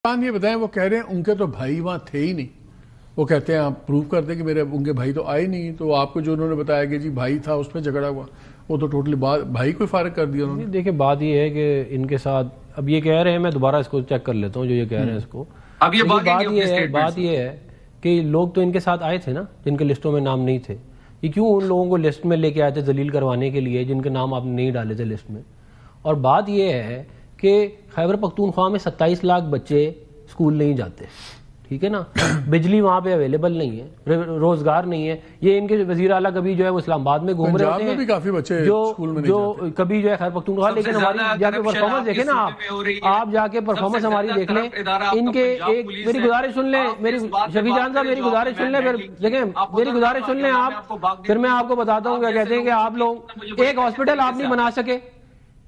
یہ بتائیں، وہ کہہ رہے ہیں ان کے تو بھائی وہاں تھے ہی نہیں. وہ کہتے ہیں آپ پروف کر دیں کہ میرے ان کے بھائی تو آئے نہیں. تو آپ کو جو انہوں نے بتایا کہ جی بھائی تھا اس پہ جھگڑا ہوا، وہ تو ٹوٹلی بھائی کو فارغ کر دیا انہوں نے. دیکھیں بات یہ ہے کہ ان کے ساتھ اب یہ کہہ رہے ہیں، میں دوبارہ اس کو چیک کر لیتا ہوں جو یہ کہہ رہے ہیں اس کو. اب یہ بات یہ ہے کہ لوگ تو ان کے ساتھ آئے تھے نا جن کے لسٹوں میں نام نہیں تھے. یہ کیوں ان لوگوں کو لسٹ میں لے کے آئے تھے ذلیل کروانے کے لیے جن کے نام آپ نے نہیں ڈالے تھے لسٹ میں. اور بات یہ ہے کہ خیبر پختونخوا میں 27 لاکھ بچے اسکول نہیں جاتے، ٹھیک ہے نا. بجلی وہاں پہ اویلیبل نہیں ہے، روزگار نہیں ہے. یہ ان کے وزیر اعلیٰ کبھی جو ہے وہ اسلام آباد میں گھوم رہے ہوتے ہیں، بھی کافی بچے جو کبھی جو ہے خیبر پختونخوا. لیکن ہماری جا کے پرفارمنس دیکھیں نا، آپ جا کے پرفارمنس ہماری دیکھ لیں. ان کے ایک میری گزارش سن لیں، میری شفیع جان صاحب میری گزارش سن لیں. دیکھیں میری گزارش سن لیں آپ، پھر میں آپ کو بتاتا ہوں. کیا کہتے ہیں کہ آپ لوگ ایک ہاسپٹل آپ نہیں بنا سکے،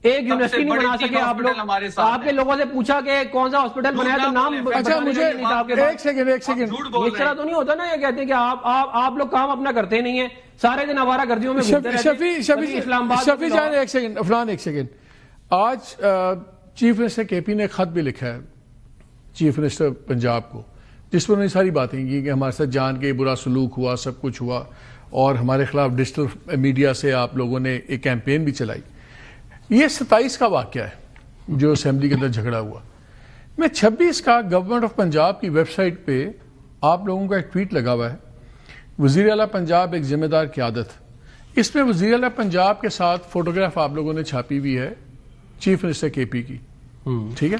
ایک یونیورسٹی نہیں بنا سکے. آپ لوگ آپ کے لوگوں سے پوچھا کہ کون سا ہاسپٹل بنایا تو نام. اچھا مجھے ایک سیکنڈ اس طرح تو نہیں ہوتا نا. یہ کہتے ہیں کہ آپ لوگ کام اپنا کرتے نہیں ہیں، سارے دن آوارہ گردیوں میں گھومتے رہتے ہیں. شفیع جان ایک سیکنڈ، افلان ایک سیکنڈ. آج چیف منسٹر کے پی نے ایک خط بھی لکھا ہے چیف منسٹر پنجاب کو، جس پر انہوں نے ساری باتیں کی کہ ہمارے ساتھ جان کے برا سلوک ہوا، سب کچھ ہوا، اور ہمارے خلاف ڈیجیٹل میڈیا سے آپ لوگوں نے ایک کیمپین بھی چلائی. یہ 27 کا واقعہ ہے جو اسمبلی کے اندر جھگڑا ہوا. میں 26 کا گورنمنٹ آف پنجاب کی ویب سائٹ پہ آپ لوگوں کا ایک ٹویٹ لگا ہوا ہے، وزیر اعلیٰ پنجاب ایک ذمہ دار قیادت. اس میں وزیر اعلیٰ پنجاب کے ساتھ فوٹوگراف آپ لوگوں نے چھاپی ہوئی ہے چیف منسٹر کے پی کی، ٹھیک ہے.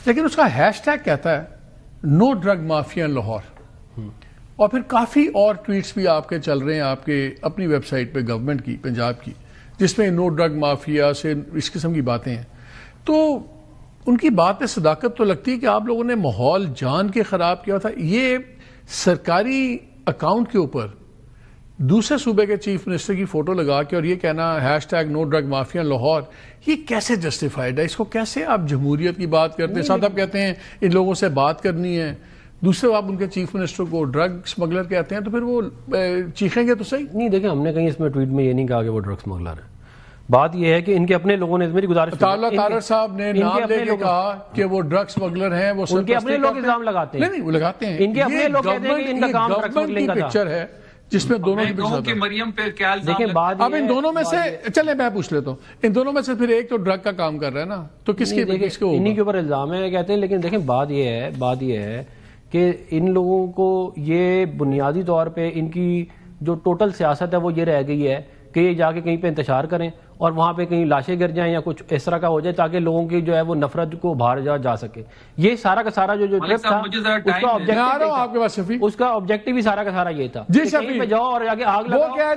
لیکن اس کا ہیش ٹیگ کہتا ہے نو ڈرگ مافیا ان لاہور. اور پھر کافی اور ٹویٹس بھی آپ کے چل رہے ہیں آپ کے اپنی ویب سائٹ پہ گورنمنٹ کی پنجاب کی، جس میں نو ڈرگ مافیا سے اس قسم کی باتیں ہیں. تو ان کی بات پہ صداقت تو لگتی ہے کہ آپ لوگوں نے ماحول جان کے خراب کیا تھا. یہ سرکاری اکاؤنٹ کے اوپر دوسرے صوبے کے چیف منسٹر کی فوٹو لگا کے اور یہ کہنا ہیش ٹیگ نو ڈرگ مافیا لاہور، یہ کیسے جسٹیفائڈ ہے؟ اس کو کیسے آپ جمہوریت کی بات کرتے ہیں؟ ساتھ آپ کہتے ہیں ان لوگوں سے بات کرنی ہے، دوسرے آپ ان کے چیف منسٹر کو ڈرگ اسمگلر کہتے ہیں، تو پھر وہ چیخیں گے تو صحیح نہیں. دیکھیں ہم نے کہیں اس میں ٹویٹ میں یہ نہیں کہا کہ وہ ڈرگ اسمگلر ہے. بات یہ ہے کہ ان کے اپنے لوگوں نے، میری گزارش تارڑ صاحب نے نام لے کے کہا کہ وہ ڈرگ اسمگلر ہیں، وہ ان کے اپنے لوگ الزام لگاتے ہیں. نہیں وہ لگاتے ہیں، ان کے اپنے لوگ کہتے ہیں کہ ان کا کام ڈرگ اسمگلنگ کا تھا. پکچر ہے جس میں دونوں کی مریم پہ کیا الزام. دیکھیں بات اب ان دونوں میں سے چلیں میں پوچھ لیتا ہوں، ان دونوں میں سے پھر ایک تو ڈرگ کا کام کر رہا ہے نا، تو کس کے انہی کے اوپر الزام ہے کہتے ہیں. لیکن دیکھیں بات یہ ہے کہ ان لوگوں کو یہ بنیادی طور پہ ان کی جو ٹوٹل سیاست ہے وہ یہ رہ گئی ہے کہ یہ جا کے کہیں پہ انتشار کریں اور وہاں پہ کہیں لاشیں گر جائیں یا کچھ اس طرح کا ہو جائے تاکہ لوگوں کی جو ہے وہ نفرت کو باہر جا سکے. یہ سارا کا سارا جو ٹرپ تھا اس کا آبجیکٹو بھی سارا کا سارا یہ تھا کہ کہیں پہ جاؤ اور آگے آگ لگاؤ. وہ کہہ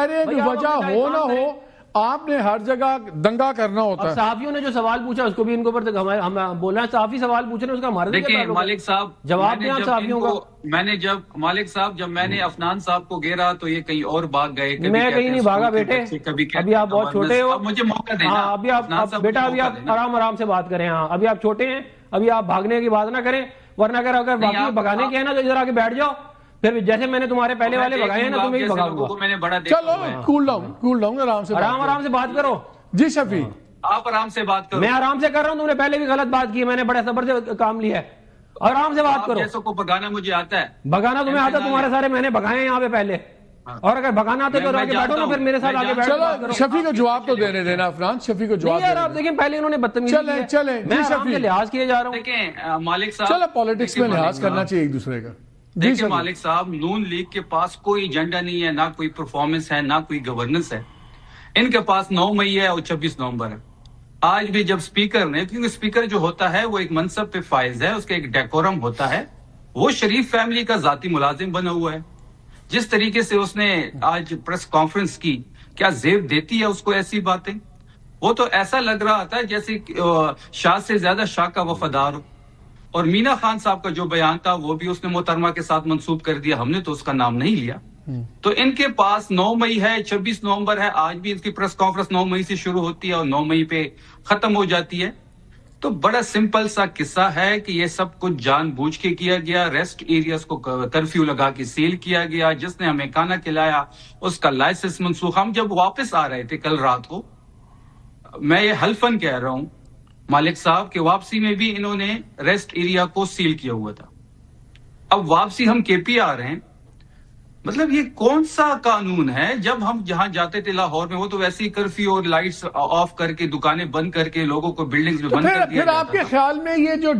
رہے ہیں کہ وجہ ہو نہ ہو آپ نے ہر جگہ دنگا کرنا ہوتا ہے. صحافیوں نے جو سوال پوچھا اس کو بھی ان کو ہم بولنا ہے. صحافی سوال پوچھ رہے ہیں، اس کا ہمارے دیکھیں مالک صاحب جواب دیں آپ صحافیوں کا. میں نے جب میں نے افنان صاحب کو گھیرا تو یہ کہیں اور بھاگ گئے. میں کہیں نہیں بھاگا بیٹے، ابھی آپ بہت چھوٹے ہو. مجھے موقع دینا. ہاں ابھی آپ بیٹا ابھی آپ آرام سے بات کریں. ہاں ابھی آپ چھوٹے ہیں، ابھی آپ بھاگنے کی بات نہ کریں، ورنہ اگر باقی بھگانے کے ہیں نا تو ادھر آ کے بیٹھ جاؤ. پھر جیسے میں نے تمہارے پہلے والے بھگائے ہیں نا تمہیں بھی بھگاؤں گا. چلو کول ڈاؤن آرام سے بات کرو. جی شفیع آپ آرام سے بات کرو. میں آرام سے کر رہا ہوں، تم نے پہلے بھی غلط بات کی ہے، میں نے بڑے صبر سے کام لیا ہے. آرام سے بات کرو. جیسوں کو بھگانا مجھے آتا ہے، بھگانا تمہیں آتا ہے. تمہارے سارے میں نے بھگائے ہیں یہاں پہ پہلے، اور اگر بھگانا آتے تو آگے بیٹھو نا، پھر میرے ساتھ آگے بیٹھو. چلو شفیع کو جواب تو دینے دینا افران، شفیع کو جواب یار. آپ دیکھیں پہلے انہوں نے بدتمیزی کی ہے، چلیں میں آرام سے لحاظ کیے جا رہا ہوں. دیکھیں مالک صاحب، چلو پالیٹکس میں لحاظ کرنا چاہیے ایک دوسرے کا. دیکھیں مالک صاحب، نون لیگ کے پاس کوئی ایجنڈا نہیں ہے، نہ کوئی پرفارمنس ہے، نہ کوئی گورننس ہے. ان کے پاس 9 مئی ہے اور 26 نومبر ہے. آج بھی جب سپیکر نے، کیونکہ سپیکر جو ہوتا ہے وہ ایک منصب پہ فائز ہے، اس کا ایک ڈیکورم ہوتا ہے. وہ شریف فیملی کا ذاتی ملازم بنا ہوا ہے. جس طریقے سے اس نے آج پریس کانفرنس کی، کیا زیب دیتی ہے اس کو ایسی باتیں؟ وہ تو ایسا لگ رہا تھا جیسے شاہ سے زیادہ شاہ کا وفادار ہو. اور مینا خان صاحب کا جو بیان تھا وہ بھی اس نے محترمہ کے ساتھ منسوب کر دیا، ہم نے تو اس کا نام نہیں لیا. تو ان کے پاس 9 مئی ہے، 26 نومبر ہے. آج بھی ان کی پریس کانفرنس 9 مئی سے شروع ہوتی ہے اور 9 مئی پہ ختم ہو جاتی ہے. تو بڑا سمپل سا قصہ ہے کہ یہ سب کچھ جان بوجھ کے کیا گیا. ریسٹ ایریاز کو کرفیو لگا کے سیل کیا گیا. جس نے ہمیں کھانا کھلایا اس کا لائسنس منسوخ. ہم جب واپس آ رہے تھے کل رات کو، میں یہ حلفاً کہہ رہا ہوں، مالک صاحب کے واپسی میں بھی انہوں نے ریسٹ ایریا کو سیل کیا ہوا تھا. اب واپسی ہم کے پی آ رہے ہیں. مطلب یہ کون سا قانون ہے؟ جب ہم جہاں جاتے تھے لاہور میں، وہ تو ویسے ہی کرفیو اور لائٹس آف کر کے، دکانیں بند کر کے، لوگوں کو بلڈنگز میں بند کر دیا پھر آپ کے خیال میں یہ جو